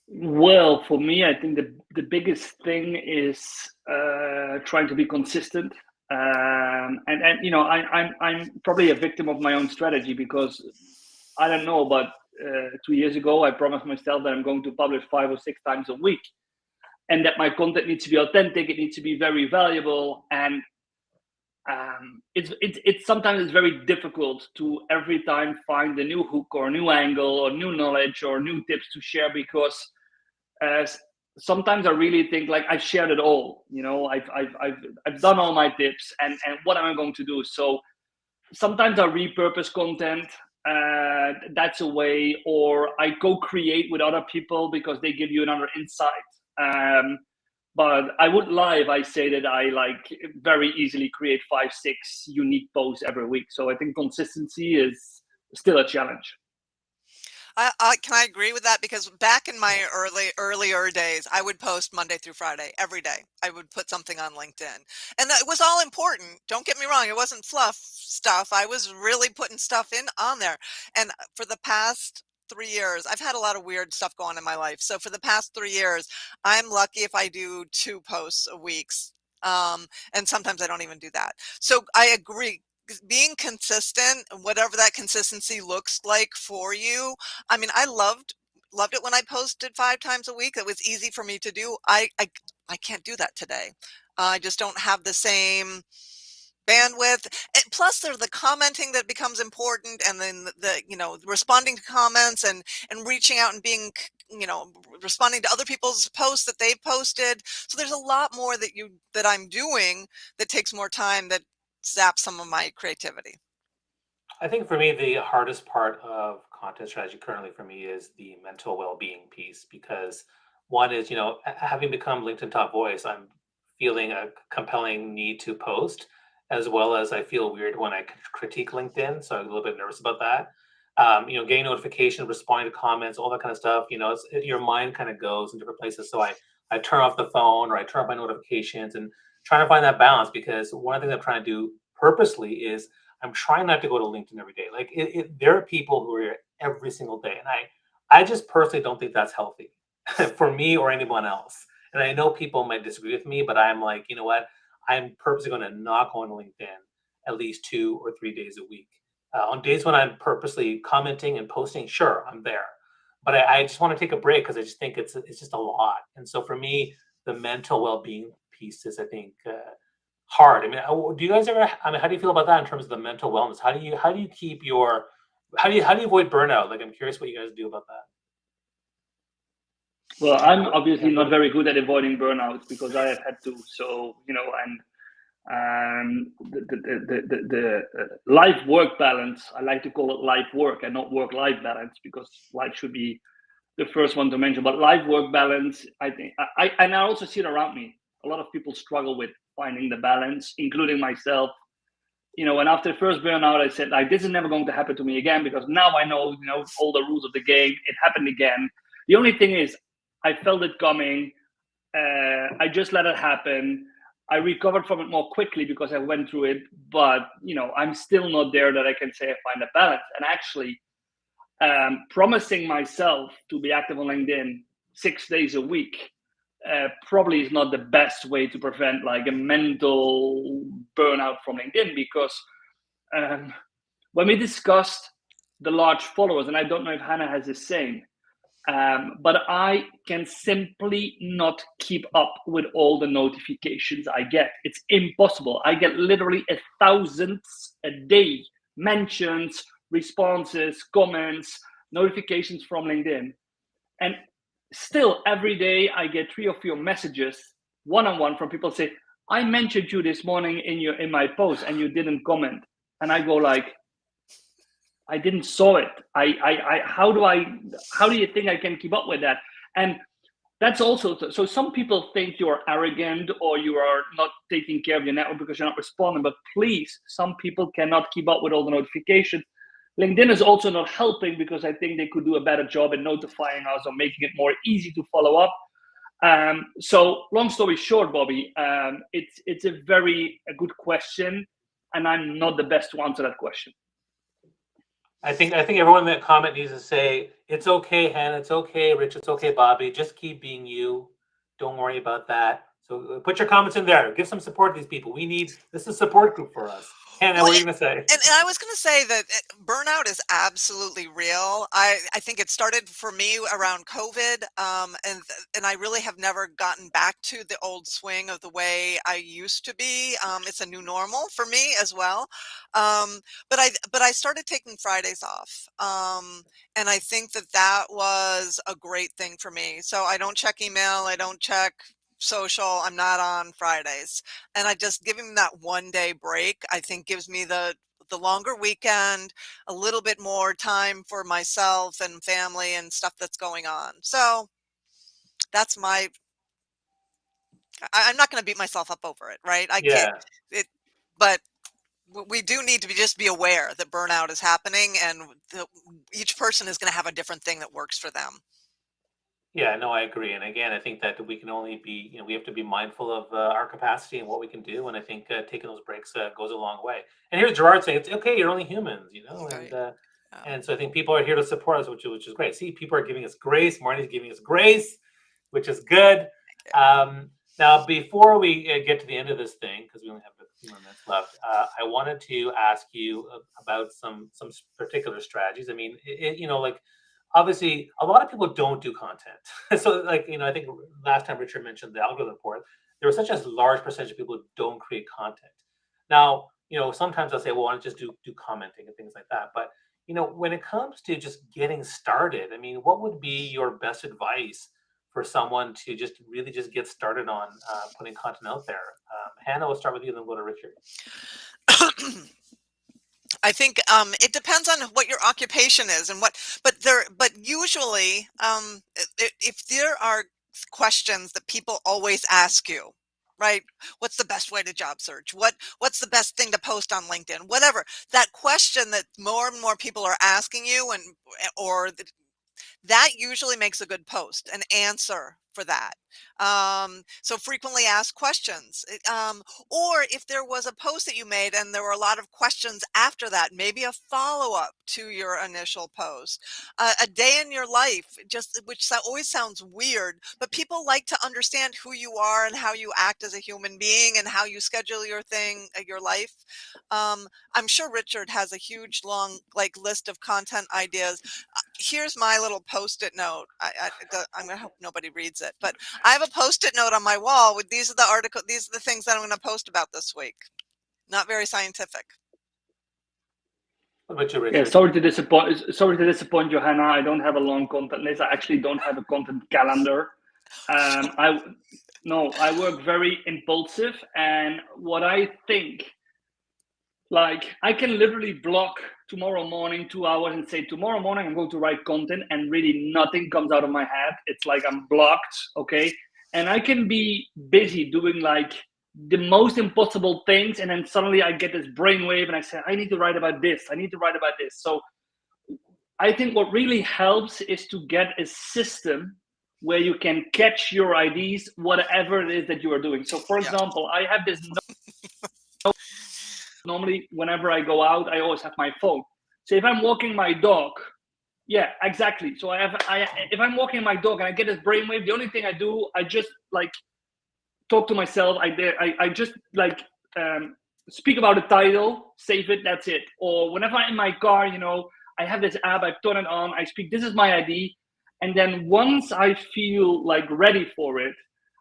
Well, for me, I think the biggest thing is trying to be consistent. And I'm probably a victim of my own strategy because I don't know, but 2 years ago, I promised myself that I'm going to publish 5 or 6 times a week, and that my content needs to be authentic. It needs to be very valuable, and it's sometimes it's very difficult to every time find a new hook or a new angle or new knowledge or new tips to share, because sometimes I really think like I've shared it all. I've done all my tips, and what am I going to do? So sometimes I repurpose content. That's a way, or I co-create with other people because they give you another insight. But I would lie if I say that I very easily create 5, 6 unique posts every week. So I think consistency is still a challenge. Can I agree with that? Because back in my earlier days, I would post Monday through Friday every day. I would put something on LinkedIn, and it was all important. Don't get me wrong; it wasn't fluff stuff. I was really putting stuff on there. And for the past 3 years, I've had a lot of weird stuff going on in my life. So for the past 3 years, I'm lucky if I do 2 posts a week. And sometimes I don't even do that. So I agree. Being consistent, whatever that consistency looks like for you. I mean, I loved it when I posted 5 times a week. It was easy for me to do. I can't do that today. I just don't have the same bandwidth. And plus there's the commenting that becomes important, and then responding to comments and reaching out and being, responding to other people's posts that they've posted. So there's a lot more that I'm doing that takes more time, that zaps some of my creativity. I think for me, the hardest part of content strategy currently for me is the mental well-being piece because one is, having become LinkedIn top voice, I'm feeling a compelling need to post, as well as I feel weird when I critique LinkedIn. So I'm a little bit nervous about that. Getting notifications, responding to comments, all that kind of stuff, your mind kind of goes in different places. So I turn off the phone or I turn off my notifications and trying to find that balance because one of the things I'm trying to do purposely is I'm trying not to go to LinkedIn every day. Like there are people who are here every single day, and I just personally don't think that's healthy for me or anyone else. And I know people might disagree with me, but I'm like, you know what? I'm purposely going to not go on LinkedIn at least 2 or 3 days a week. On days when I'm purposely commenting and posting, sure, I'm there. But I just want to take a break because I just think it's just a lot. And so for me, the mental well-being piece is, I think, hard. I mean, do you guys ever? I mean, how do you feel about that in terms of the mental wellness? How do you keep your how do you avoid burnout? Like, I'm curious what you guys do about that. Well, I'm obviously not very good at avoiding burnout because I have had to. So, and the life work balance, I like to call it life work and not work life balance, because life should be the first one to mention. But life work balance, I think, and I also see it around me. A lot of people struggle with finding the balance, including myself. And after the first burnout, I said, like, this is never going to happen to me again, because now I know, all the rules of the game. It happened again. The only thing is, I felt it coming. I just let it happen. I recovered from it more quickly because I went through it. But, I'm still not there that I can say I find a balance. And actually, promising myself to be active on LinkedIn 6 days a week probably is not the best way to prevent like a mental burnout from LinkedIn, because when we discussed the large followers, and I don't know if Hannah has the same, but I can simply not keep up with all the notifications I get. It's impossible. I get literally 1,000 a day, mentions, responses, comments, notifications from LinkedIn. And still every day I get 3 or 4 messages one-on-one from people say, I mentioned you this morning in my post and you didn't comment. And I go like, I didn't saw it. How do you think I can keep up with that? And that's also, so some people think you're arrogant or you are not taking care of your network because you're not responding, but please, some people cannot keep up with all the notifications. LinkedIn is also not helping because I think they could do a better job in notifying us or making it more easy to follow up. So long story short, Bobby, it's a very good question, and I'm not the best to answer that question. I think everyone in that comment needs to say, it's okay, Hannah, it's okay, Rich, it's okay, Bobby. Just keep being you. Don't worry about that. So put your comments in there. Give some support to these people. This is a support group for us. Hannah, what are you going to say? And I was going to say that burnout is absolutely real. I think it started for me around COVID, and I really have never gotten back to the old swing of the way I used to be. It's a new normal for me as well. But I started taking Fridays off, and I think that was a great thing for me. So I don't check email. I don't check social. I'm not on Fridays, and I just giving that 1 day break, I think, gives me the longer weekend, a little bit more time for myself and family and stuff that's going on. So that's I'm not going to beat myself up over it, right? I can't Yeah. it, but we do need to just be aware that burnout is happening, and each person is going to have a different thing that works for them. Yeah, no, I agree. And again, I think that we can only be, we have to be mindful of our capacity and what we can do. And I think taking those breaks goes a long way. And here's Gerard saying, it's okay, you're only humans, Right. and so I think people are here to support us, which is great. See, people are giving us grace. Marnie's giving us grace, which is good. Now, before we get to the end of this thing, because we only have a few more minutes left, I wanted to ask you about some particular strategies. I mean, like, obviously a lot of people don't do content. So like, I think last time Richard mentioned the algorithm report, there was such a large percentage of people who don't create content. Now, sometimes I'll say, well, why don't just do commenting and things like that. But when it comes to just getting started, I mean, what would be your best advice for someone to just really just get started on putting content out there? Hannah, we'll start with you, then we'll go to Richard. I think it depends on what your occupation is and but usually if there are questions that people always ask you, right? What's the best way to job search? What's the best thing to post on LinkedIn? Whatever. That question that more and more people are asking you that usually makes a good post, an answer for that. So frequently asked questions. Or if there was a post that you made and there were a lot of questions after that, maybe a follow-up to your initial post. A day in your life, always sounds weird, but people like to understand who you are and how you act as a human being and how you schedule your life. I'm sure Richard has a huge, long list of content ideas. Here's my little post-it note. I'm gonna hope nobody reads it, but I have a post-it note on my wall with these are the things that I'm going to post about this week. Not very scientific. What about you, Richard? Yeah, sorry to disappoint Johanna. I don't have a long content list. I actually don't have a content calendar. I work very impulsive, and what I think, I can literally block tomorrow morning 2 hours and say tomorrow morning I'm going to write content, and really nothing comes out of my head. It's like I'm blocked, okay? And I can be busy doing the most impossible things, and then suddenly I get this brainwave and I say, I need to write about this. So I think what really helps is to get a system where you can catch your ideas, whatever it is that you are doing. So for example, I have this normally whenever I go out, I always have my phone. So if I'm walking my dog, yeah, exactly. So if I'm walking my dog and I get this brainwave, the only thing I do, I just talk to myself. I just speak about the title, save it, that's it. Or whenever I'm in my car, I have this app, I turn it on, I speak, this is my ID. And then once I feel ready for it,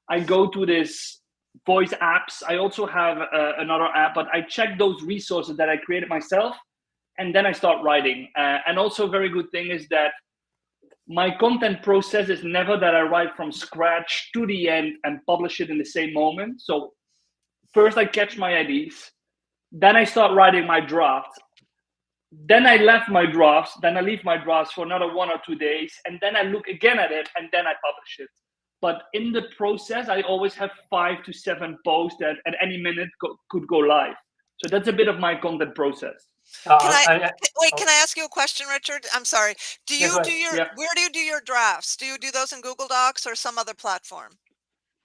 I go to this voice apps. I also have another app, but I check those resources that I created myself, and then I start writing. And also a very good thing is that my content process is never that I write from scratch to the end and publish it in the same moment. So first I catch my ideas, then I start writing my drafts, then I leave my drafts for another 1 or 2 days, and then I look again at it, and then I publish it. But in the process, I always have 5 to 7 posts that at any minute could go live. So that's a bit of my content process. Can I ask you a question, Richard? I'm sorry. Where do you do your drafts? Do you do those in Google Docs or some other platform?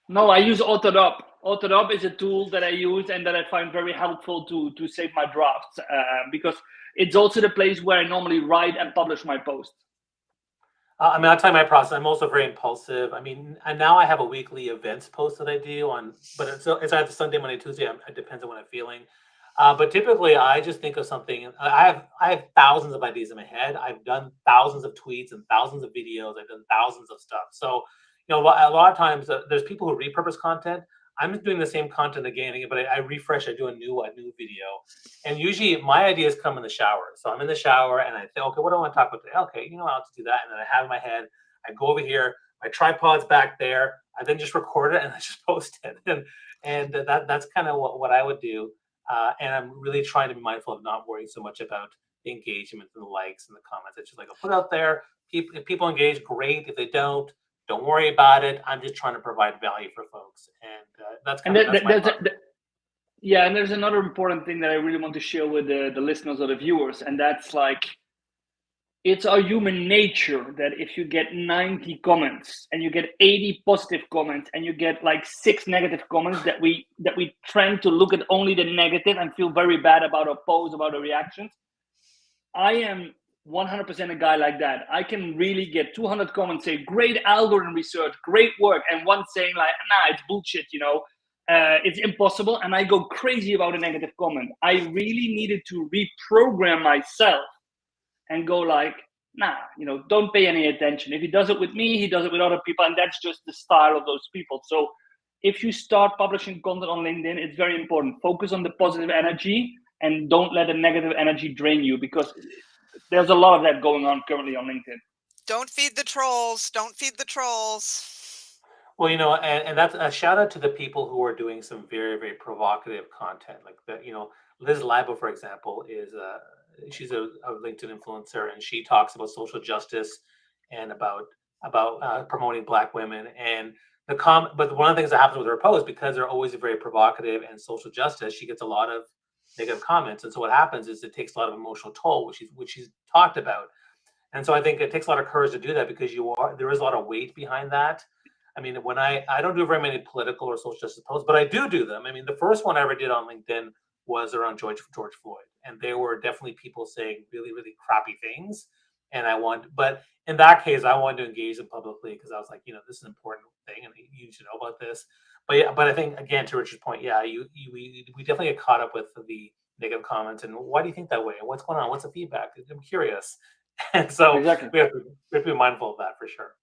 No, I use Autodop. Autodop is a tool that I use and that I find very helpful to save my drafts, because it's also the place where I normally write and publish my posts. I'll tell you my process. I'm also very impulsive. And now I have a weekly events post that I do but it's either Sunday, Monday, Tuesday. It depends on what I'm feeling. But typically, I just think of something. I have thousands of ideas in my head. I've done thousands of tweets and thousands of videos. I've done thousands of stuff. So, a lot of times there's people who repurpose content. I'm just doing the same content again and again, but I refresh. I do a new video, and usually my ideas come in the shower. So I'm in the shower and I think, okay, what do I want to talk about today? Okay, I'll have to do that, and then I have in my head. I go over here. My tripod's back there. I then just record it and I just post it, and that's kind of what I would do. And I'm really trying to be mindful of not worrying so much about the engagement and the likes and the comments. It's just I'll put it out there. If people engage, great. If they don't worry about it. I'm just trying to provide value for folks, and that's kind of my part. Yeah, and there's another important thing that I really want to share with the listeners or the viewers, and that's it's our human nature that if you get 90 comments and you get 80 positive comments and you get 6 negative comments, that we trend to look at only the negative and feel very bad about our posts, about our reactions. I am 100% a guy like that. I can really get 200 comments, say great algorithm research, great work, and one saying nah, it's bullshit, it's impossible, and I go crazy about a negative comment. I really needed to reprogram myself and go nah, don't pay any attention. If he does it with me, he does it with other people, and that's just the style of those people. So if you start publishing content on LinkedIn, it's very important. Focus on the positive energy and don't let the negative energy drain you, because there's a lot of that going on currently on LinkedIn. Don't feed the trolls. Don't feed the trolls. Well, and that's a shout out to the people who are doing some very, very provocative content. Like Liz Libo, for example, she's a LinkedIn influencer, and she talks about social justice and about promoting Black women. And but one of the things that happens with her posts, because they're always very provocative and social justice, she gets a lot of negative comments. And so what happens is it takes a lot of emotional toll, which she's talked about. And so I think it takes a lot of courage to do that, because there is a lot of weight behind that. I mean, when I don't do very many political or social justice posts, but I do them. I mean, the first one I ever did on LinkedIn was around George Floyd, and there were definitely people saying really, really crappy things. But in that case, I wanted to engage them publicly, because I was like, this is an important thing, and you should know about this. But yeah, but I think, again, to Richard's point, yeah, we definitely get caught up with the negative comments, and why do you think that way? What's going on? What's the feedback? I'm curious. And so Exactly. we have to be mindful of that for sure.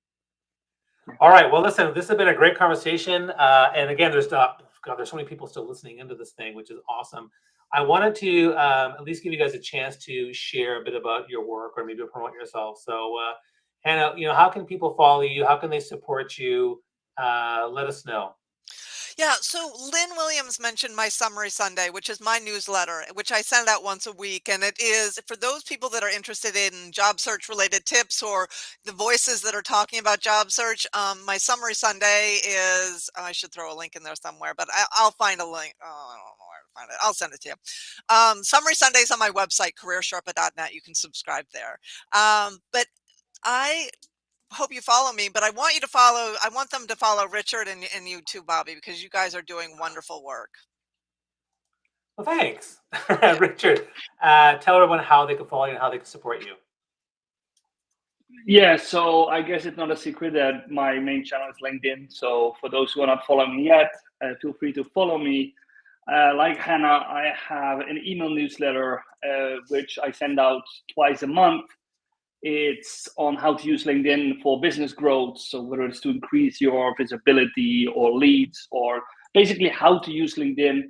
All right. Well, listen, this has been a great conversation. And again, there's so many people still listening into this thing, which is awesome. I wanted to at least give you guys a chance to share a bit about your work, or maybe promote yourself. So, Hannah, how can people follow you? How can they support you? Let us know. Yeah, so Lynn Williams mentioned my Summary Sunday, which is my newsletter, which I send out once a week. And it is for those people that are interested in job search related tips, or the voices that are talking about job search. My Summary Sunday is, I should throw a link in there somewhere, but I'll find a link. Oh, I don't know where to find it. I'll send it to you. Summary Sunday is on my website, careersherpa.net. You can subscribe there. But I hope you follow me, but I want them to follow Richard and you too, Bobby, because you guys are doing wonderful work. Well, thanks. Richard, tell everyone how they can follow you and how they can support you. Yeah, so I guess it's not a secret that my main channel is LinkedIn. So for those who are not following me yet, feel free to follow me. Like Hannah, I have an email newsletter, which I send out twice a month. It's on how to use LinkedIn for business growth. So whether it's to increase your visibility or leads, or basically how to use LinkedIn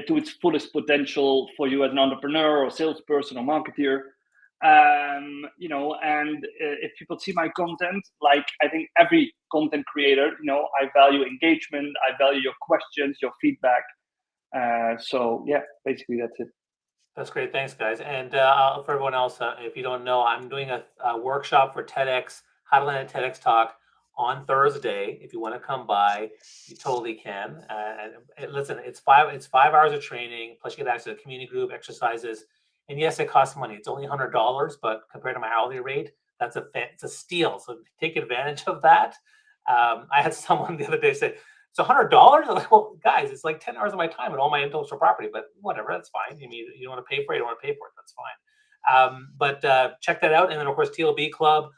to its fullest potential for you as an entrepreneur or salesperson or marketer. And if people see my content, like I think every content creator, I value engagement, I value your questions, your feedback. So yeah, basically that's it. That's great. Thanks, guys. And for everyone else, if you don't know, I'm doing a workshop for TEDx, how to land a TEDx talk on Thursday. If you want to come by, you totally can. And listen, it's 5 hours of training, plus you get access to a community group, exercises. And yes, it costs money. It's only $100, but compared to my hourly rate, it's a steal. So take advantage of that. I had someone the other day say, "It's $100." I'm like, well, guys, it's like 10 hours of my time and all my intellectual property, but whatever, that's fine. I mean, you don't want to pay for it, you don't want to pay for it, that's fine. But check that out. And then, of course, TLB Club,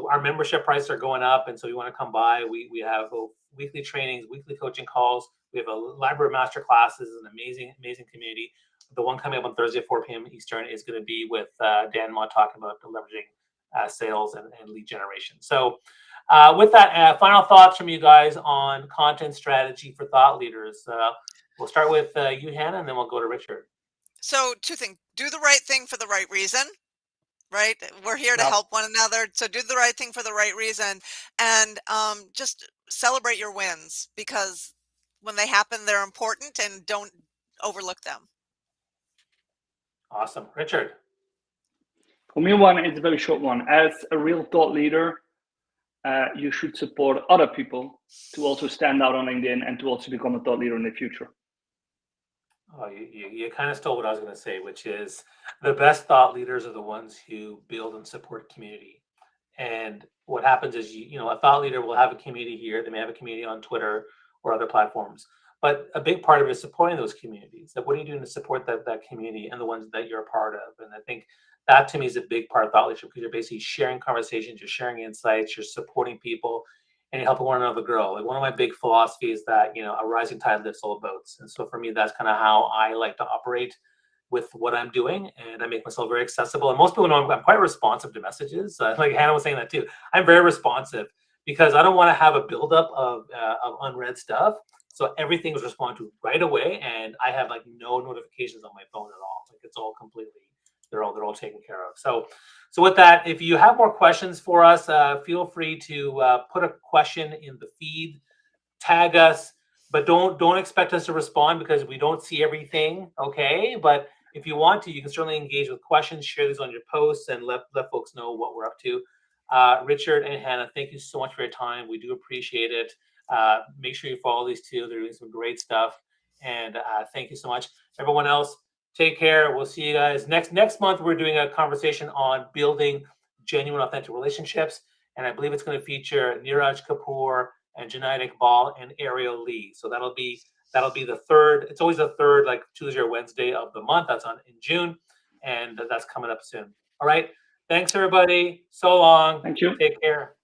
our membership prices are going up. And so you want to come by. We have weekly trainings, weekly coaching calls. We have a library of master classes, an amazing, amazing community. The one coming up on Thursday at 4 p.m. Eastern is going to be with Dan Mott talking about leveraging sales and lead generation. So with that, final thoughts from you guys on content strategy for thought leaders. We'll start with you, Hannah, and then we'll go to Richard. So 2 things: do the right thing for the right reason. Right? We're here to Yep. help one another. So do the right thing for the right reason, and just celebrate your wins, because when they happen, they're important, and don't overlook them. Awesome. Richard. For me, it's a very short one. As a real thought leader, you should support other people to also stand out on LinkedIn and to also become a thought leader in the future. Oh, you kind of stole what I was going to say, which is the best thought leaders are the ones who build and support community. And what happens is, a thought leader will have a community here. They may have a community on Twitter or other platforms. But a big part of it is supporting those communities. Like, what are you doing to support that community and the ones that you're a part of? And I think that, to me, is a big part of thought leadership, because you're basically sharing conversations, you're sharing insights, you're supporting people, and you're helping one another grow. Like, one of my big philosophies is that, a rising tide lifts all boats. And so for me, that's kind of how I like to operate with what I'm doing, and I make myself very accessible. And most people know I'm quite responsive to messages. Like Hannah was saying that too. I'm very responsive, because I don't want to have a buildup of unread stuff. So everything was responded to right away, and I have like no notifications on my phone at all. Like it's all completely, they're all taken care of. So with that, if you have more questions for us, feel free to put a question in the feed, tag us, but don't expect us to respond because we don't see everything. Okay, but if you want to, you can certainly engage with questions, share these on your posts, and let folks know what we're up to. Richard and Hannah, thank you so much for your time. We do appreciate it. Make sure you follow these two. They're doing some great stuff. And thank you so much. Everyone else, take care. We'll see you guys next month. We're doing a conversation on building genuine, authentic relationships. And I believe it's going to feature Neeraj Kapoor and Janai Iqbal and Ariel Lee. So that'll be the third. It's always the third, like Tuesday or Wednesday of the month. That's in June. And that's coming up soon. All right. Thanks, everybody. So long. Thank you. Take care.